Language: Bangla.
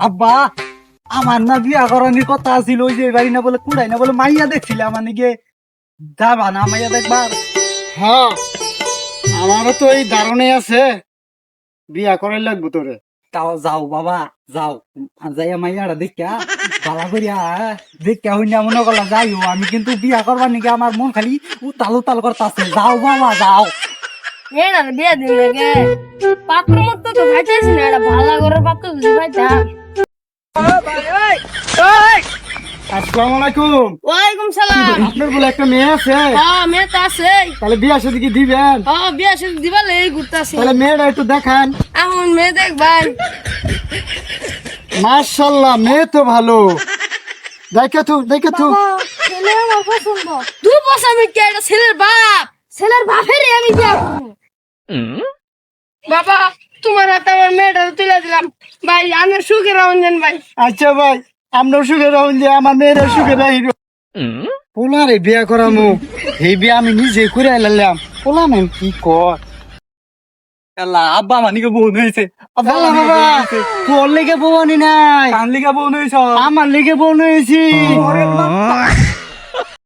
আব্বা আমার না বিয়া করানোর কথা ছিল, ওই যে বাড়ি না বলে কুড়াই না বলে মাইয়া দেখছিলে আমার নিকে, যাবা না মাইয়া দেখবার? হ্যাঁ, আমারও তো এই ধারণে আছে বিয়া করাই লাগবো তোরে। তাও যাও বাবা, যাও। আর যাইয়া মাইয়াটা দেখা বালা করিয়া দেখা হইনা মনে করলাম যাইও, আমি কিন্তু বিয়া করবার নিকে আমার মন খালি উতাল উতাল করতেছে। যাও বাবা যাও। এনার বিয়ে দিন লাগে পাত্র মতো তো ভাইতেছ না, এটা ভালো করে পাত্র দিতে ভাইতাম। আসসালামু আলাইকুম। ওয়ালাইকুম সালাম। আপনার বলে একটা মেয়ে আছে, হ্যাঁ মেয়ে তো আছে। তাহলে বিয়া সাথে কি দিবেন? হ্যাঁ বিয়ে শুধু দিবা লেই ঘুরতাছি। তাহলে মেয়েটা একটু দেখান। এখন মেয়ে দেখবান। মাশাআল্লাহ, মেয়ে তো ভালো। দেখে তো ছেলে আমার পছন্দ। তুই পছন্দ কে? এটা ছেলের বাপ, ছেলের বাপেরই আমি বিয়ে করবো। বাবা তোমার হাতে আমার মেয়েটা তুলে দিলাম ভাই, আমি সুখে রঞ্জন ভাই। আচ্ছা ভাই, আমরাও সুখে রাখুন যে আমার মেয়েরা সুখে রাখিল। পোলারে বিয়া করামু, এই বিয়া আমি নিজে করে আইলাম। পোলা মেন কি কর? আল্লাহ, আব্বা আমার নিকে বোন হয়েছে। বাবা বাবা, তোর লেগে বউ আনি নাই, কান লিগা বোন হয়েছ। আমার লেগে বউ হয়েছি। ওরে বাবা।